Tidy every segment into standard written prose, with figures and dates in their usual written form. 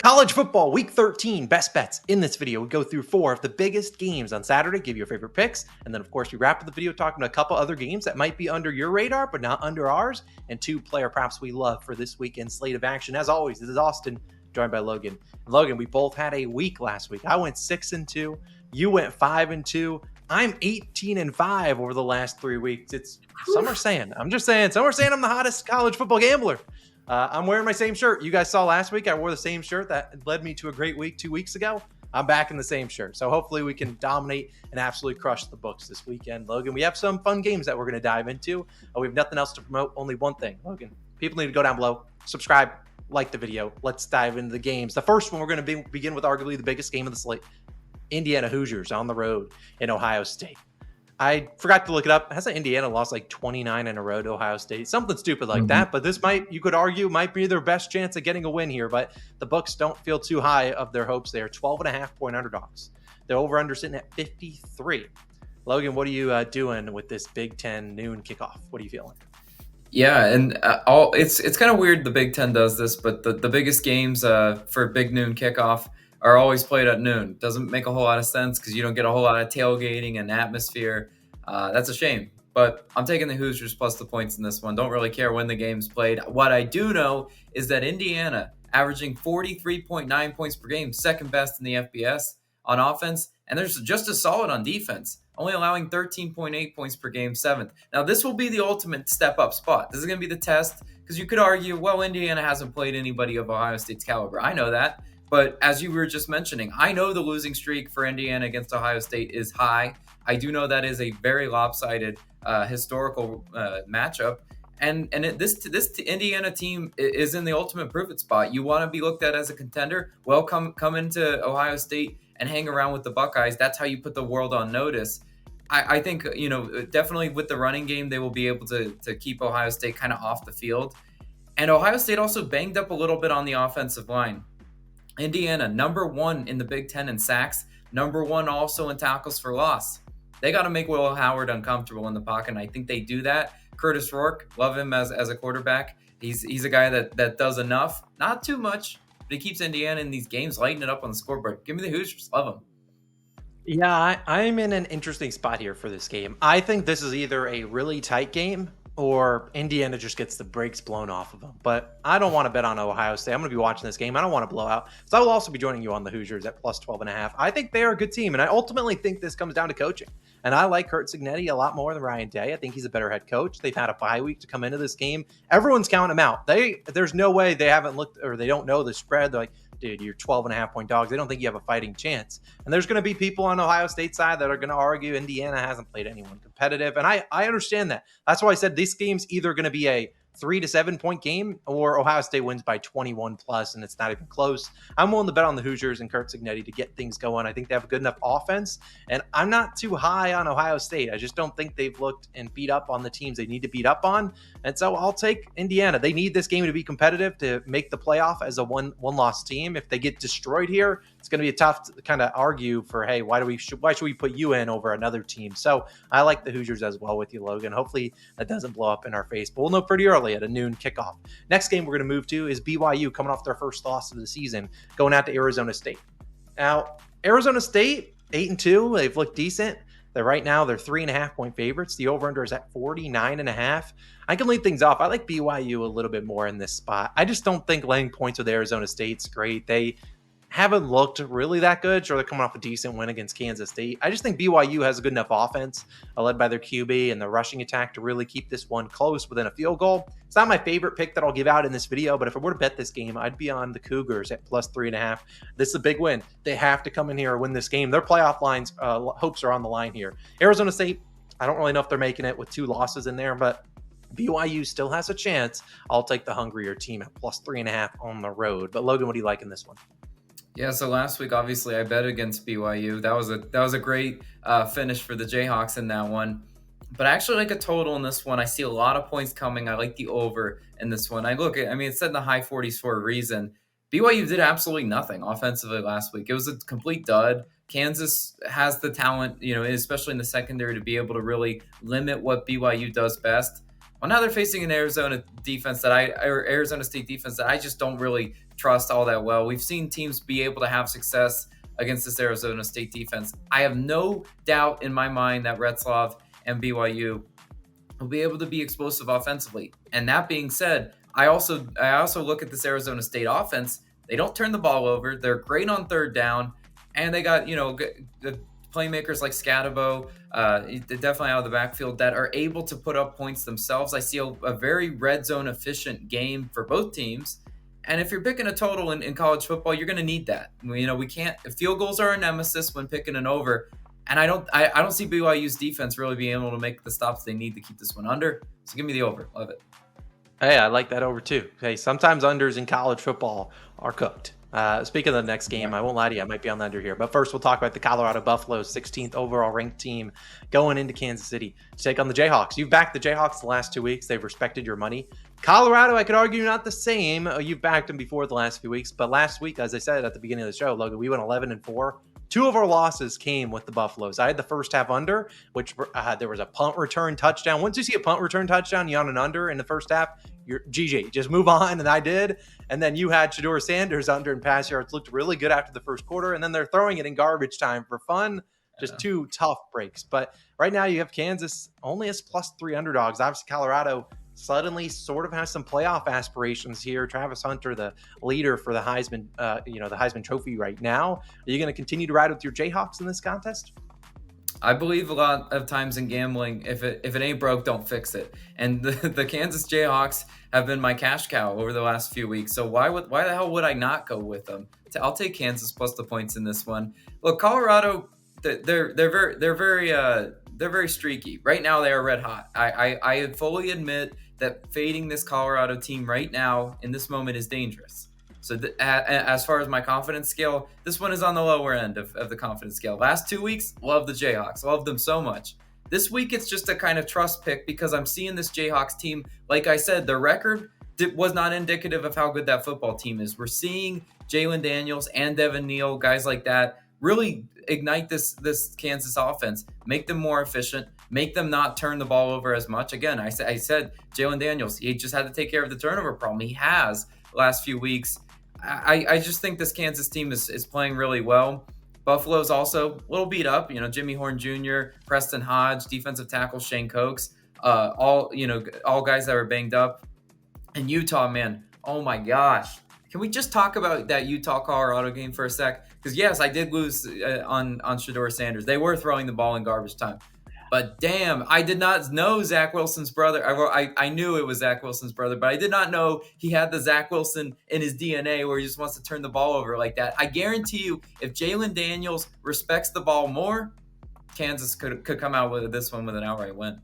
College football, week 13, best bets. In this video, we go through 4 of the biggest games on Saturday, give you your favorite picks, and then, of course, we wrap up the video talking about a couple other games that might be under your radar, but not under ours, and 2 player props we love for this weekend slate of action. As always, this is Austin, joined by Logan. And Logan, we both had a week last week. I went 6-2. You went 5-2. I'm 18-5 over the last 3 weeks. Some are saying I'm the hottest college football gambler. I'm wearing my same shirt. You guys saw last week I wore the same shirt that led me to a great week 2 weeks ago. I'm back in the same shirt. So hopefully we can dominate and absolutely crush the books this weekend. Logan, we have some fun games that we're going to dive into. We have nothing else to promote, only one thing. Logan, people need to go down below, subscribe, like the video. Let's dive into the games. The first one, we're going to begin with arguably the biggest game of the slate. Indiana Hoosiers on the road in Ohio State. I forgot to look it up. Hasn't Indiana lost like 29 in a row to Ohio State? Something stupid like that. But this you could argue, might be their best chance of getting a win here. But the books don't feel too high of their hopes. They are 12.5 point underdogs. They're over-under sitting at 53. Logan, what are you doing with this Big Ten noon kickoff? What are you feeling? Yeah, and it's kind of weird the Big Ten does this, but the biggest games for big noon kickoff are always played at noon. Doesn't make a whole lot of sense because you don't get a whole lot of tailgating and atmosphere. That's a shame. But I'm taking the Hoosiers plus the points in this one. Don't really care when the game's played. What I do know is that Indiana, averaging 43.9 points per game, second best in the FBS on offense, and they're just as solid on defense, only allowing 13.8 points per game, 7th. Now, this will be the ultimate step-up spot. This is going to be the test because you could argue, well, Indiana hasn't played anybody of Ohio State's caliber. I know that. But as you were just mentioning, I know the losing streak for Indiana against Ohio State is high. I do know that is a very lopsided historical matchup. And this Indiana team is in the ultimate prove-it spot. You want to be looked at as a contender? Well, come into Ohio State and hang around with the Buckeyes. That's how you put the world on notice. I think, definitely with the running game, they will be able to keep Ohio State kind of off the field. And Ohio State also banged up a little bit on the offensive line. Indiana, number 1 in the Big Ten in sacks, number 1 also in tackles for loss. They got to make Will Howard uncomfortable in the pocket, and I think they do that. Curtis Rourke, love him as a quarterback. He's a guy that does enough, not too much, but he keeps Indiana in these games, lighting it up on the scoreboard. Give me the Hoosiers, love them. Yeah, I'm in an interesting spot here for this game. I think this is either a really tight game or Indiana just gets the brakes blown off of them. But I don't want to bet on Ohio State. I'm going to be watching this game. I don't want to blow out. So I will also be joining you on the Hoosiers at plus 12.5. I think they are a good team, and I ultimately think this comes down to coaching. And I like Curt Cignetti a lot more than Ryan Day. I think he's a better head coach. They've had a bye week to come into this game. Everyone's counting them out. There's no way they haven't looked or they don't know the spread. They're like, dude, you're 12.5 point dogs. They don't think you have a fighting chance. And there's going to be people on Ohio State side that are going to argue Indiana hasn't played anyone competitive. And I understand that. That's why I said this game's either going to be a 3 to 7 point game or Ohio State wins by 21 plus and it's not even close. I'm willing to bet on the Hoosiers and Curt Cignetti to get things going. I think they have a good enough offense, and I'm not too high on Ohio State. I just don't think they've looked and beat up on the teams they need to beat up on, and so I'll take Indiana. They need this game to be competitive to make the playoff as a one-loss team. If they get destroyed here, it's going to be tough to kind of argue for, hey, why should we put you in over another team? So I like the Hoosiers as well with you, Logan. Hopefully that doesn't blow up in our face, but we'll know pretty early at a noon kickoff. Next game we're going to move to is BYU coming off their first loss of the season, going out to Arizona State. Now, Arizona State, 8-2. They've looked decent. They're 3.5 point favorites. The over-under is at 49.5. I can lead things off. I like BYU a little bit more in this spot. I just don't think laying points with Arizona State's great. They haven't looked really that good. Sure, they're coming off a decent win against Kansas State. I just think BYU has a good enough offense, led by their QB and the rushing attack, to really keep this one close within a field goal. It's not my favorite pick that I'll give out in this video, but if I were to bet this game, I'd be on the Cougars at plus 3.5. This is a big win. They have to come in here and win this game. Their playoff hopes are on the line here. Arizona State, I don't really know if they're making it with 2 losses in there, but BYU still has a chance. I'll take the hungrier team at plus 3.5 on the road. But Logan, what do you like in this one? Yeah, so last week, obviously, I bet against BYU. That was a great finish for the Jayhawks in that one. But I actually like a total in this one. I see a lot of points coming. I like the over in this one. It's set in the high 40s for a reason. BYU did absolutely nothing offensively last week. It was a complete dud. Kansas has the talent, especially in the secondary, to be able to really limit what BYU does best. Well, now they're facing an Arizona State defense that I just don't really trust all that well. We've seen teams be able to have success against this Arizona State defense. I have no doubt in my mind that Retzlaff and BYU will be able to be explosive offensively. And that being said, I also look at this Arizona State offense. They don't turn the ball over. They're great on third down, and they got the playmakers like Scatabo, definitely out of the backfield, that are able to put up points themselves. I see a very red zone efficient game for both teams. And if you're picking a total in college football, you're going to need that. We can't. Field goals are a nemesis when picking an over. And I don't see BYU's defense really being able to make the stops they need to keep this one under. So give me the over. Love it. Hey, I like that over too. Hey, sometimes unders in college football are cooked. Speaking of the next game, I won't lie to you, I might be on the under here. But first, we'll talk about the Colorado Buffaloes, 16th overall ranked team, going into Kansas City to take on the Jayhawks. You've backed the Jayhawks the last 2 weeks. They've respected your money. Colorado, I could argue, not the same. You've backed them before the last few weeks. But last week, as I said at the beginning of the show, Logan, we went 11-4. 2 of our losses came with the Buffaloes. I had the first half under, which there was a punt return touchdown. Once you see a punt return touchdown, you on an under in the first half, you're GG. Just move on, and I did. And then you had Shedeur Sanders under in pass yards. Looked really good after the first quarter, and then they're throwing it in garbage time for fun. Just 2 tough breaks. But right now you have Kansas only as +3 underdogs. Obviously, Colorado suddenly sort of has some playoff aspirations here. Travis Hunter, the leader for the Heisman, the Heisman Trophy right now. Are you going to continue to ride with your Jayhawks in this contest? I believe a lot of times in gambling, if it ain't broke, don't fix it. And the Kansas Jayhawks have been my cash cow over the last few weeks. So why the hell would I not go with them? I'll take Kansas plus the points in this one. Look, Colorado, they're very streaky. Right now, they are red hot. I fully admit that fading this Colorado team right now in this moment is dangerous. So as far as my confidence scale, this one is on the lower end of the confidence scale. Last 2 weeks, love the Jayhawks. Love them so much. This week, it's just a kind of trust pick because I'm seeing this Jayhawks team. Like I said, the record was not indicative of how good that football team is. We're seeing Jalen Daniels and Devin Neal, guys like that, really ignite this Kansas offense, make them more efficient, make them not turn the ball over as much. Again, I said Jalen Daniels, he just had to take care of the turnover problem. He has the last few weeks. I just think this Kansas team is playing really well. Buffalo's also a little beat up. Jimmy Horn Jr., Preston Hodge, defensive tackle Shane Cokes, all guys that were banged up. And Utah, man, oh my gosh. Can we just talk about that Utah-Colorado game for a sec? Because, yes, I did lose on Shedeur Sanders. They were throwing the ball in garbage time. But, damn, I did not know Zach Wilson's brother. I knew it was Zach Wilson's brother, but I did not know he had the Zach Wilson in his DNA where he just wants to turn the ball over like that. I guarantee you, if Jalen Daniels respects the ball more, Kansas could come out with this one with an outright win.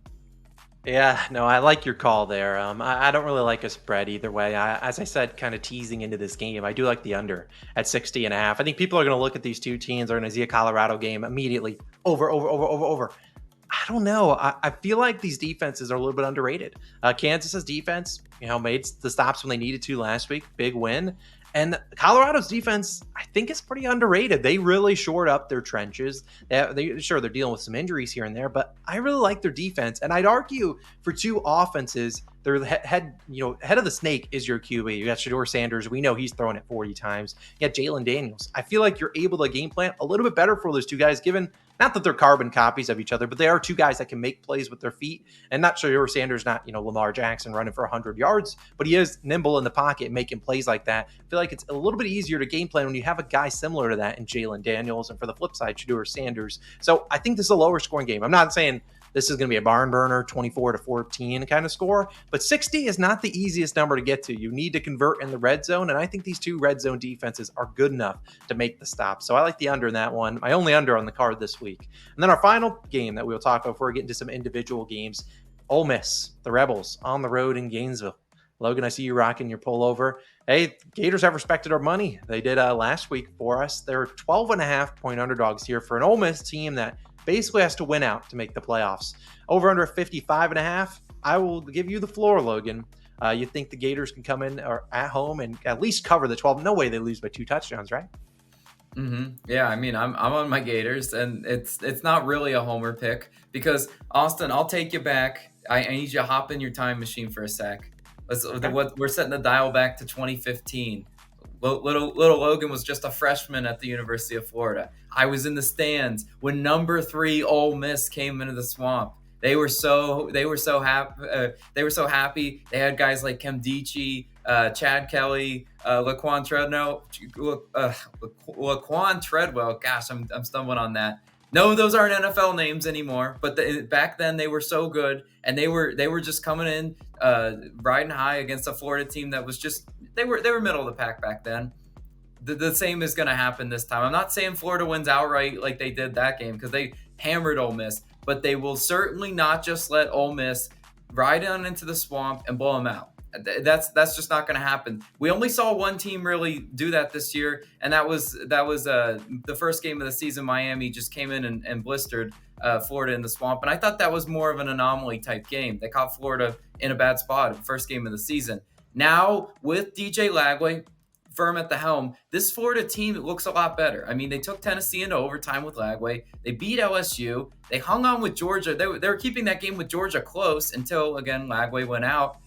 Yeah, no, I like your call there. I don't really like a spread either way. As I said, kind of teasing into this game, I do like the under at 60.5. I think people are going to look at these two teams. They're going to see a Colorado game immediately. Over. I don't know. I feel like these defenses are a little bit underrated. Kansas's defense, made the stops when they needed to last week. Big win. And Colorado's defense, I think, is pretty underrated. They really shored up their trenches. They're dealing with some injuries here and there, but I really like their defense. And I'd argue for 2 offenses, their head of the snake is your QB. You got Shedeur Sanders. We know he's throwing it 40 times. You got Jalen Daniels. I feel like you're able to game plan a little bit better for those 2 guys, given not that they're carbon copies of each other, but they are 2 guys that can make plays with their feet. And not Shedeur Sanders, not Lamar Jackson running for 100 yards, but he is nimble in the pocket and making plays like that. I feel like it's a little bit easier to game plan when you have a guy similar to that in Jalen Daniels, and for the flip side, Shedeur Sanders. So I think this is a lower scoring game. I'm not saying this is going to be a barn burner, 24-14 kind of score, but 60 is not the easiest number to get to. You need to convert in the red zone, and I think these 2 red zone defenses are good enough to make the stop. So I like the under in that one. My only under on the card this week. And then our final game that we'll talk about before we get into some individual games, Ole Miss, the Rebels, on the road in Gainesville. Logan, I see you rocking your pullover. Hey, Gators have respected our money. They did last week for us. They're 12.5-point underdogs here for an Ole Miss team that basically has to win out to make the playoffs. Over under 55.5. I will give you the floor, Logan. You think the Gators can come in or at home and at least cover the 12? No way they lose by 2 touchdowns, right? Mm-hmm. Yeah, I mean, I'm on my Gators, and it's not really a homer pick because, Austin, I'll take you back. I need you to hop in your time machine for a sec. We're setting the dial back to 2015. Little Logan was just a freshman at the University of Florida. I was in the stands when number 3 Ole Miss came into the Swamp. They were so happy. They were so happy. They had guys like Kemdichi, Chad Kelly, Laquan Treadwell. Gosh, I'm stumbling on that. No, those aren't NFL names anymore. But back then they were so good, and they were just coming in, riding high against a Florida team that was just they were middle of the pack back then. The same is going to happen this time. I'm not saying Florida wins outright like they did that game because they hammered Ole Miss, but they will certainly not just let Ole Miss ride on into the Swamp and blow them out. That's just not going to happen. We only saw one team really do that this year, and that was the first game of the season. Miami just came in and blistered Florida in the Swamp, and I thought that was more of an anomaly type game. They caught Florida in a bad spot, first game of the season. Now with DJ Lagway firm at the helm, this Florida team looks a lot better. I mean, they took Tennessee into overtime with Lagway. They beat LSU. They hung on with Georgia. They were keeping that game with Georgia close until, again, Lagway went out.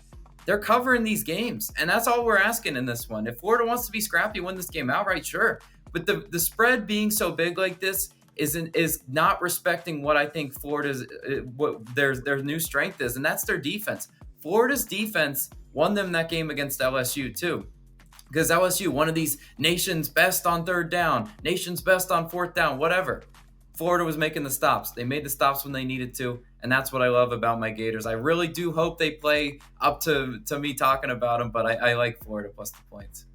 They're covering these games, and that's all we're asking in this one. If Florida wants to be scrappy, win this game outright, sure. But the spread being so big like this is not respecting what I think Florida's what their new strength is, and that's their defense. Florida's defense won them that game against LSU too. Because LSU, one of these nation's best on third down, nation's best on fourth down, whatever. Florida was making the stops. They made the stops when they needed to, and that's what I love about my Gators. I really do hope they play up to me talking about them, but I like Florida plus the points.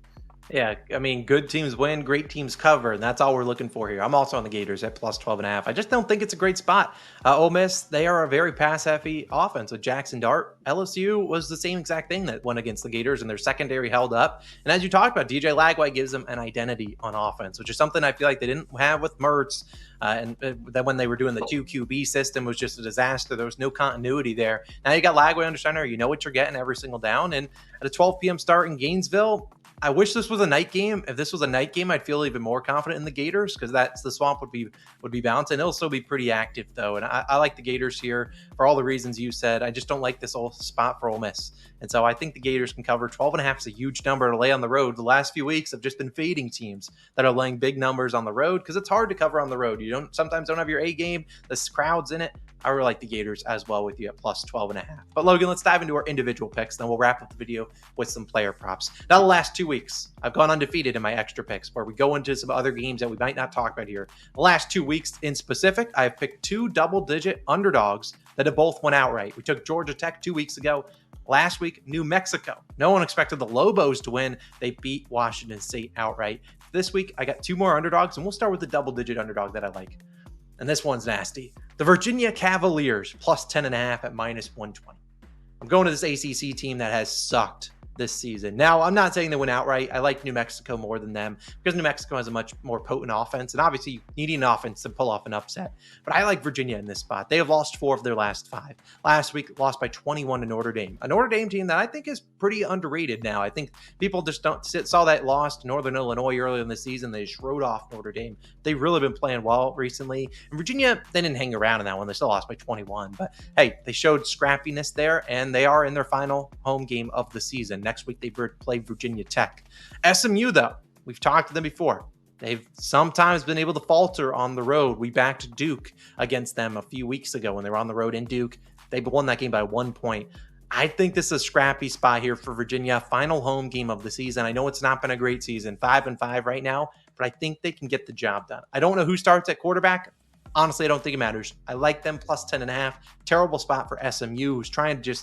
Yeah, I mean, good teams win, great teams cover, and that's all we're looking for here. I'm also on the Gators at plus 12.5. I just don't think it's a great spot. Ole Miss, they are a very pass-heavy offense with Jackson Dart. LSU was the same exact thing that went against the Gators, and their secondary held up. And as you talked about, DJ Lagway gives them an identity on offense, which is something I feel like they didn't have with Mertz. And then when they were doing the 2QB system, was just a disaster. There was no continuity there. Now you got Lagway under center. You know what you're getting every single down. And at a 12 p.m. start in Gainesville, I wish this was a night game. If this was a night game, I'd feel even more confident in the Gators because that's the Swamp would be balanced, and it'll still be pretty active though. And I like the Gators here for all the reasons you said. I just don't like this old spot for Ole Miss, and so I think the Gators can cover. 12.5 is a huge number to lay on the road. The last few weeks have just been fading teams that are laying big numbers on the road because it's hard to cover on the road. You sometimes don't have your A game. The crowd's in it. I really like the Gators as well with you at plus 12.5. But Logan, let's dive into our individual picks. Then we'll wrap up the video with some player props. Now, the last 2 weeks, I've gone undefeated in my extra picks where we go into some other games that we might not talk about here. The last 2 weeks in specific, I have picked 2 double-digit underdogs that have both went outright. We took Georgia Tech 2 weeks ago. Last week, New Mexico. No one expected the Lobos to win. They beat Washington State outright. This week, I got 2 more underdogs, and we'll start with the double-digit underdog that I like. And this one's nasty. The Virginia Cavaliers, plus 10.5 at minus 120. I'm going to this ACC team that has sucked this season. Now, I'm not saying they win outright. I like New Mexico more than them because New Mexico has a much more potent offense, and obviously you need an offense to pull off an upset. But I like Virginia in this spot. They have lost 4 of their last 5. Last week, lost by 21 to Notre Dame. A Notre Dame team that I think is pretty underrated now. I think people just saw that loss to Northern Illinois earlier in the season. They just wrote off Notre Dame. They've really been playing well recently. And Virginia, they didn't hang around in that one. They still lost by 21. But hey, they showed scrappiness there, and they are in their final home game of the season. Next week, they play Virginia Tech. SMU, though, we've talked to them before. They've sometimes been able to falter on the road. We backed Duke against them a few weeks ago when they were on the road in Duke. They won that game by 1 point. I think this is a scrappy spot here for Virginia. Final home game of the season. I know it's not been a great season, 5-5 right now, but I think they can get the job done. I don't know who starts at quarterback. Honestly, I don't think it matters. I like them plus 10.5. Terrible spot for SMU, who's trying to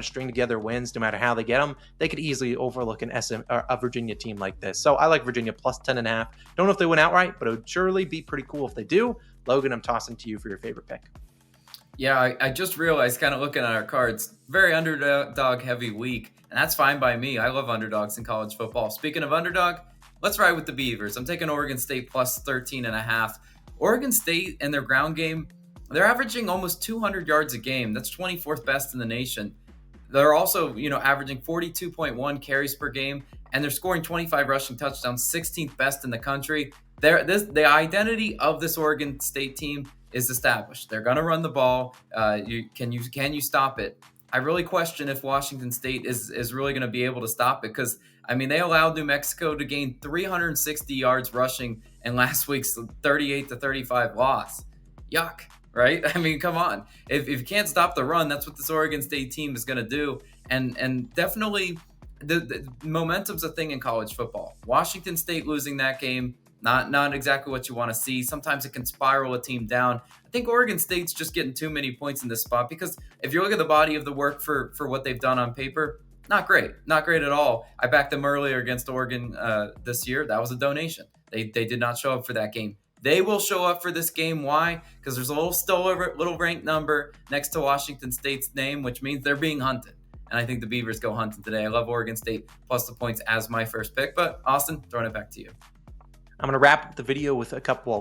string together wins no matter how they get them. They could easily overlook a Virginia team like this. So I like Virginia plus 10.5. Don't know if they win outright, but it would surely be pretty cool if they do. Logan, I'm tossing to you for your favorite pick. Yeah, I just realized, kind of looking at our cards, very underdog heavy week, and that's fine by me. I love underdogs in college football. Speaking of underdog, let's ride with the Beavers. I'm taking Oregon State plus 13.5. Oregon State and their ground game, they're averaging almost 200 yards a game. That's 24th best in the nation. They're also, averaging 42.1 carries per game, and they're scoring 25 rushing touchdowns, 16th best in the country. The identity of this Oregon State team is established. They're going to run the ball. Can you stop it? I really question if Washington State is really going to be able to stop it because I mean, they allowed New Mexico to gain 360 yards rushing in last week's 38-35 loss. Yuck, right? I mean, come on. If you can't stop the run, that's what this Oregon State team is going to do. And definitely the momentum's a thing in college football. Washington State losing that game, not exactly what you want to see. Sometimes it can spiral a team down. I think Oregon State's just getting too many points in this spot because if you look at the body of the work for what they've done on paper, not great at all. I backed them earlier against Oregon this year. That was a donation. They did not show up for that game. They will show up for this game. Why? Because there's a little ranked number next to Washington State's name, which means they're being hunted. And I think the Beavers go hunting today. I love Oregon State plus the points as my first pick. But Austin, throwing it back to you. I'm going to wrap up the video with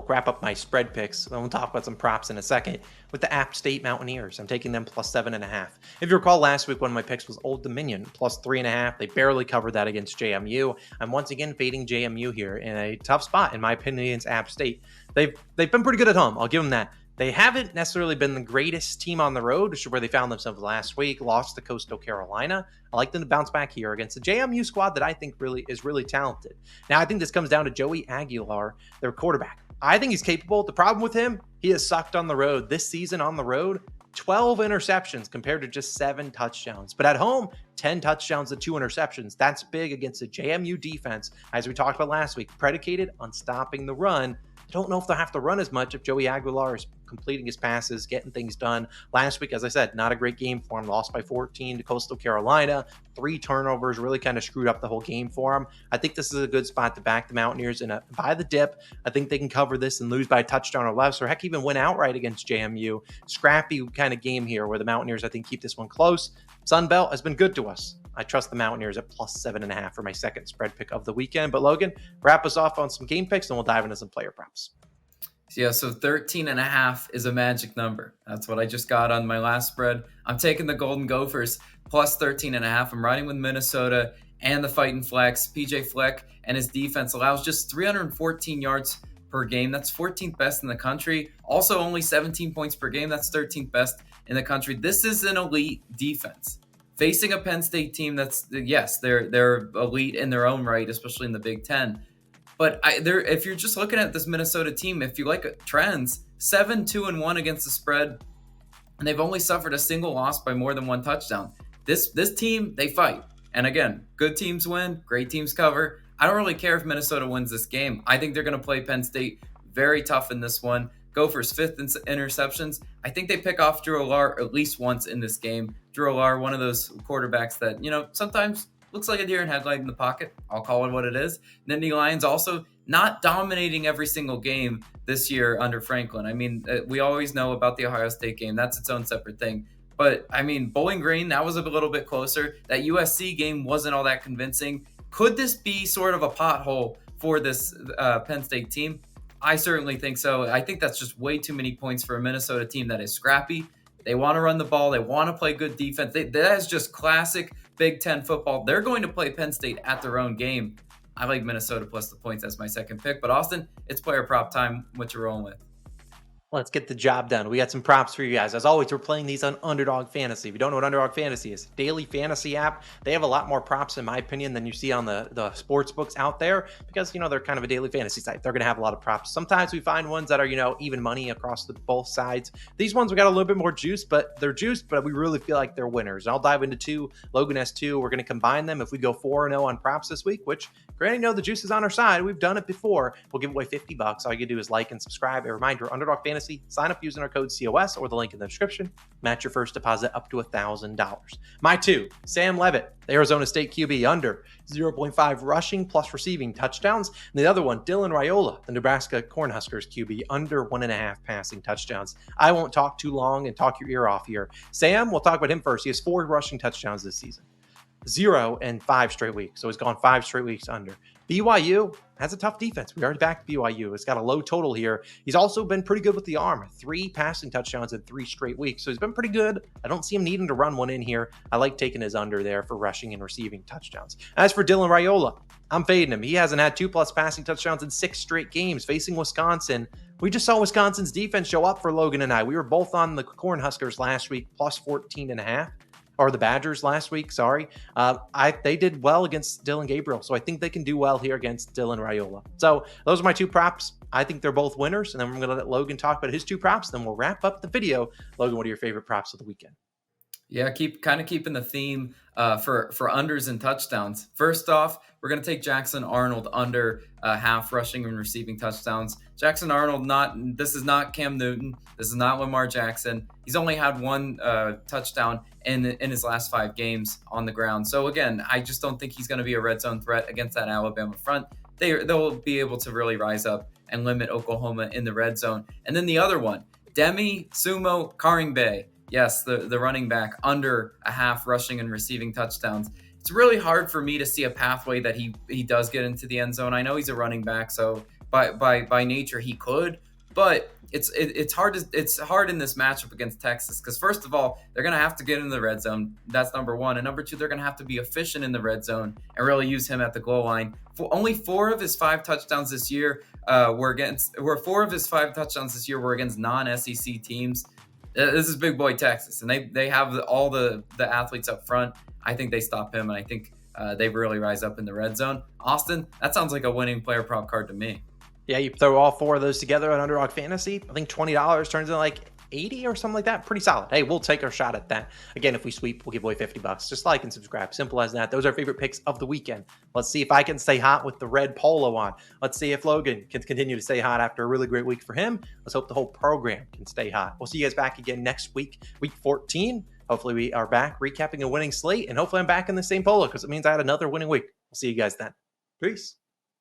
wrap up my spread picks. Then we'll talk about some props in a second with the App State Mountaineers. I'm taking them plus 7.5. If you recall last week, one of my picks was Old Dominion plus 3.5. They barely covered that against JMU. I'm once again fading JMU here in a tough spot, in my opinion, against App State. They've been pretty good at home. I'll give them that. They haven't necessarily been the greatest team on the road, which is where they found themselves last week, lost to Coastal Carolina. I like them to bounce back here against the JMU squad that I think is really talented. Now, I think this comes down to Joey Aguilar, their quarterback. I think he's capable. The problem with him, he has sucked on the road. This season on the road, 12 interceptions compared to just 7 touchdowns. But at home, 10 touchdowns to 2 interceptions. That's big against the JMU defense, as we talked about last week, predicated on stopping the run. I don't know if they'll have to run as much if Joey Aguilar is completing his passes, getting things done. Last week, as I said, not a great game for him. Lost by 14 to Coastal Carolina. 3 turnovers really kind of screwed up the whole game for him. I think this is a good spot to back the Mountaineers and buy the dip. I think they can cover this and lose by a touchdown or less, or heck, even win outright against JMU. Scrappy kind of game here where the Mountaineers, I think, keep this one close. Sunbelt has been good to us. I trust the Mountaineers at plus 7.5 for my second spread pick of the weekend. But Logan, wrap us off on some game picks and we'll dive into some player props. Yeah, so 13.5 is a magic number. That's what I just got on my last spread. I'm taking the Golden Gophers plus 13.5. I'm riding with Minnesota and the Fighting Flex. PJ Fleck and his defense allows just 314 yards per game. That's 14th best in the country. Also only 17 points per game. That's 13th best in the country. This is an elite defense. Facing a Penn State team that's, yes, they're elite in their own right, especially in the Big Ten. But if you're just looking at this Minnesota team, if you like trends, 7-2-1 against the spread, and they've only suffered a single loss by more than 1 touchdown. This team, they fight. And again, good teams win, great teams cover. I don't really care if Minnesota wins this game. I think they're going to play Penn State very tough in this one. Gophers 5th in interceptions. I think they pick off Drew Allar at least once in this game. Drew Allar, one of those quarterbacks that, sometimes looks like a deer in headlight in the pocket. I'll call it what it is. Nittany Lions also not dominating every single game this year under Franklin. I mean, we always know about the Ohio State game. That's its own separate thing. But, I mean, Bowling Green, that was a little bit closer. That USC game wasn't all that convincing. Could this be sort of a pothole for this Penn State team? I certainly think so. I think that's just way too many points for a Minnesota team that is scrappy. They want to run the ball. They want to play good defense. That is just classic Big Ten football. They're going to play Penn State at their own game. I like Minnesota plus the points as my second pick. But Austin, it's player prop time. What you rolling with? Let's get the job done. We got some props for you guys. As always, we're playing these on Underdog Fantasy. If you don't know what Underdog Fantasy is, daily fantasy app. They have a lot more props, in my opinion, than you see on the sports books out there because, they're kind of a daily fantasy site. They're going to have a lot of props. Sometimes we find ones that are, even money across both sides. These ones, we got a little bit more juice, but they're juiced, but we really feel like they're winners. And I'll dive into 2. Logan has 2. We're going to combine them. If we go 4-0 on props this week, which, granted, the juice is on our side. We've done it before. We'll give away $50. All you can do is like and subscribe. A reminder, Underdog Fantasy, sign up using our code COS or the link in the description. Match your first deposit up to $1,000. My 2, Sam Levitt, the Arizona State QB, under 0.5 rushing plus receiving touchdowns. And the other one, Dylan Raiola, the Nebraska Cornhuskers QB, under 1.5 passing touchdowns. I won't talk too long and talk your ear off here. Sam, we'll talk about him first. He has 4 rushing touchdowns this season. 0 in 5 straight weeks. So he's gone 5 straight weeks under. BYU has a tough defense. We already backed BYU. It's got a low total here. He's also been pretty good with the arm. 3 passing touchdowns in 3 straight weeks. So he's been pretty good. I don't see him needing to run one in here. I like taking his under there for rushing and receiving touchdowns. As for Dylan Raiola, I'm fading him. He hasn't had 2+ passing touchdowns in 6 straight games facing Wisconsin. We just saw Wisconsin's defense show up for Logan and I. We were both on the Cornhuskers last week, plus 14.5. or the Badgers last week. Sorry. They did well against Dylan Gabriel. So I think they can do well here against Dylan Raiola. So those are my 2 props. I think they're both winners. And then we're going to let Logan talk about his 2 props. Then we'll wrap up the video. Logan, what are your favorite props of the weekend? Yeah, keeping the theme for unders and touchdowns. First off, we're gonna take Jackson Arnold under half rushing and receiving touchdowns. Jackson Arnold, this is not Cam Newton. This is not Lamar Jackson. He's only had 1 touchdown in his last 5 games on the ground. So again, I just don't think he's going to be a red zone threat against that Alabama front. They'll be able to really rise up and limit Oklahoma in the red zone. And then the other one, Demi Sumo Karingbe. Yes, the running back under a half rushing and receiving touchdowns. It's really hard for me to see a pathway that he does get into the end zone. I know he's a running back, so by nature he could, but it's hard in this matchup against Texas because first of all they're gonna have to get in the red zone. That's number one, and number two they're gonna have to be efficient in the red zone and really use him at the goal line. Only 4 of his 5 touchdowns this year were against non-SEC teams. This is big boy Texas, and they have all the athletes up front. I think they stop him, and I think they really rise up in the red zone. Austin, that sounds like a winning player prop card to me. Yeah, you throw all 4 of those together on Underdog Fantasy. I think $20 turns into like 80 or something like that. Pretty solid. Hey, we'll take our shot at that. Again, if we sweep, we'll give away $50. Just like and subscribe. Simple as that. Those are our favorite picks of the weekend. Let's see if I can stay hot with the red polo on. Let's see if Logan can continue to stay hot after a really great week for him. Let's hope the whole program can stay hot. We'll see you guys back again next week, week 14. Hopefully we are back recapping a winning slate, and hopefully I'm back in the same polo because it means I had another winning week. We'll see you guys then. Peace.